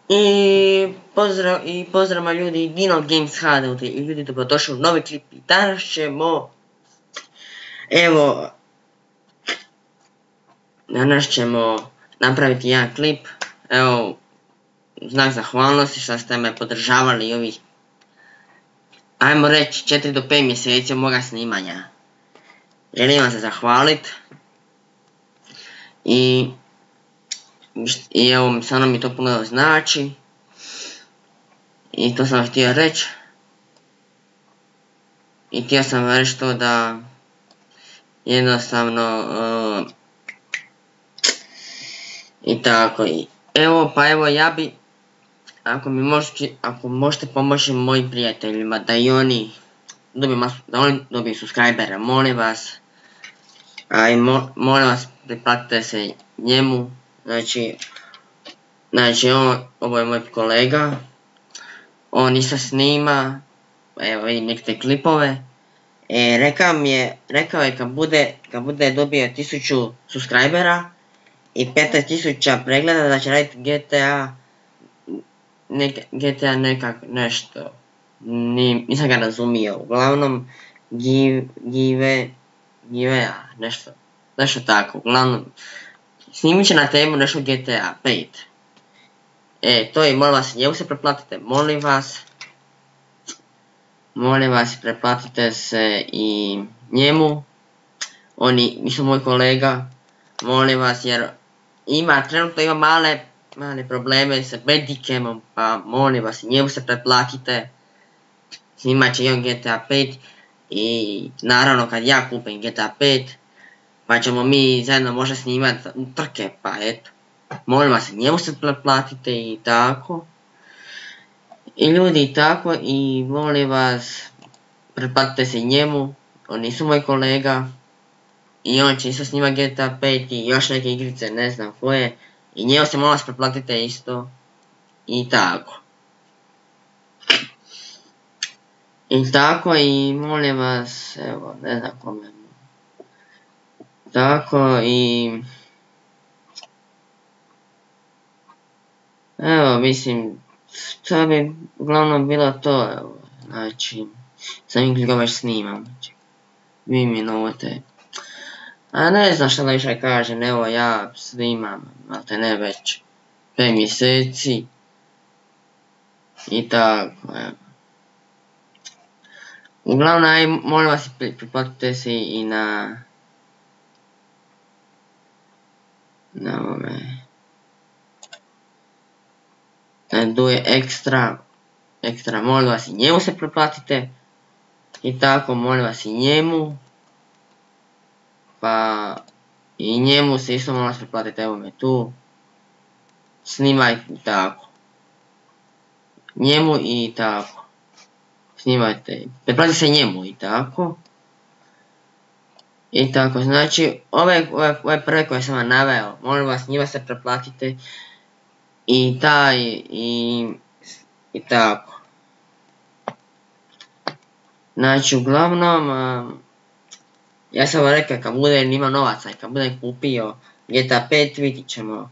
I pozdrav ljudi, Dino Games HD i ljudi, dobrodošli u novi klip. I danas ćemo, danas ćemo napraviti jedan klip, znak zahvalnosti što ste me podržavali ovih, ajmo reći, 4 do 5 mjeseci od moga snimanja. Želim vam se zahvalit i evo, stvarno mi to puno znači i to sam htio reći. I htio sam reći to da jednostavno i tako. Evo ja bi, ako možete pomoći mojim prijateljima da i oni dobiju subscribera, molim vas. A i molim vas, priplatite se njemu. Znači ovo je moj kolega, on isto snima, evo vidim neke klipove. Rekao je kad bude dobio 1000 subscribera i 15.000 pregleda da će raditi GTA nešto, nisam ga razumio, uglavnom nešto tako, uglavnom snimit će na temu nešto GTA 5. To je, molim vas, njemu se preplatite, molim vas, preplatite se i njemu, oni su moj kolega, molim vas, jer trenutno ima male probleme sa Bandicamom, pa molim vas, njemu se preplatite, snimat će i on GTA 5 i naravno kad ja kupim GTA 5, pa ćemo mi zajedno možda snimat trke, pa eto. Molim vas, njemu se preplatite i tako. I ljudi i tako, i molim vas, preplatite se njemu, oni su moj kolega. I on će isto snimat GTA 5 i još neke igrice, ne znam koje. I njemu se molim vas preplatite isto. I tako. I tako, i molim vas, evo, ne znam kome. Tako, i evo, mislim, to bi uglavnom bilo to, evo, znači, samim klikom već snimam, znači, 2 minute. A ne znam šta da više kažem, evo, ja snimam, malte ne već 5 mjeseci, i tako, evo. Uglavnom, molim vas, priplatite se i na ovome, Duje ekstra, molim vas, i njemu se preplatite, i tako, molim vas, i njemu, pa i njemu se isto molim vas preplatite, evo me tu, snimajte i tako, njemu i tako, snimajte, preplatite se njemu i tako. I tako, znači, ove prve koje sam vam naveo, molim vas, njima se preplatite i tako. Znači, uglavnom, ja sam vam rekao, kad budem imao novaca i kad budem kupio GTA 5, vidit ćemo.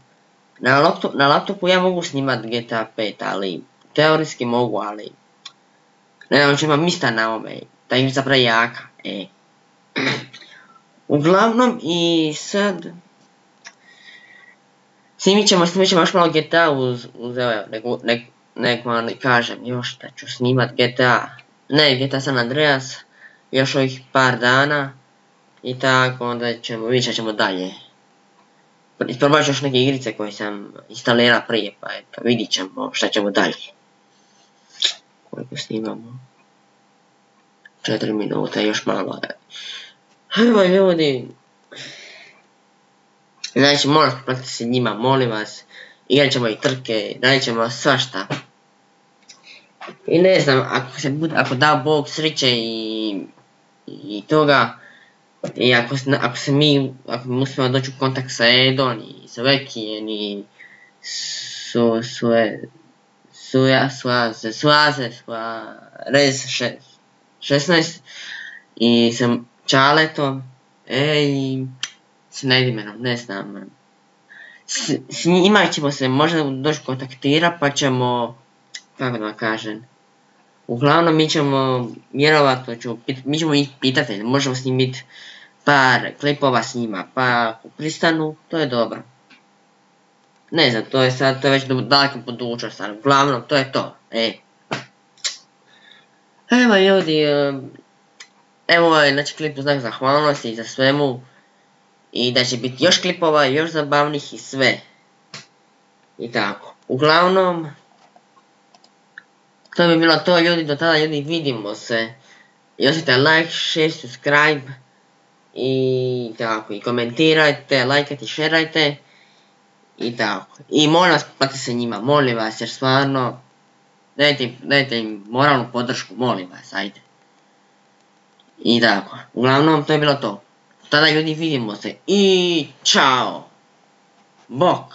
Na laptopu ja mogu snimat GTA 5, ali teorijski mogu, ali ne znam, ću imam mista na ome, ta igrica prejaka, Uglavnom, i sad snimit ćemo još malo GTA uz nek vam kažem još da ću snimat GTA San Andreas još ovih par dana i tako, onda vidjet ćemo dalje. Isprobat ću još neke igrice koje sam instalirao prije, pa eto, vidit ćemo šta ćemo dalje. Koliko snimamo? 4 minuta, još malo. Evo ljudi, znači molim vas, preplatite se njima, molim vas, igrat ćemo i trke, radit ćemo svašta. I ne znam, ako da Bog sreće i toga, i ako mi uspijemo doći u kontakt sa Edom i sa Vekijem i Rez 16 i sa Čaletom, i s Nedimenom, ne znam. s njima ćemo se možda doći kontaktira pa ćemo, kako da vam kažem, uglavnom mi ćemo, vjerovatno mi ćemo ih pitati, možemo snimiti par klipova s njima, pa ako pristanu, to je dobro. Ne znam, to je već daleko budućnost, ali uglavnom to je to, Evo ljudi, evo ovaj znači klip u znak zahvalnosti i za svemu. I da će biti još klipova, još zabavnih i sve. I tako. Uglavnom, to bi bilo to ljudi, do tada ljudi vidimo se. I ostavite like, share, subscribe. I tako, i komentirajte, lajkajte, šerajte. I tako. I molim vas, platite se njima, molim vas, jer stvarno, dajte im moralnu podršku, molim vas, ajde. I tako, uglavnom to je bilo to. Tada ljudi vidimo se i čao. Bok.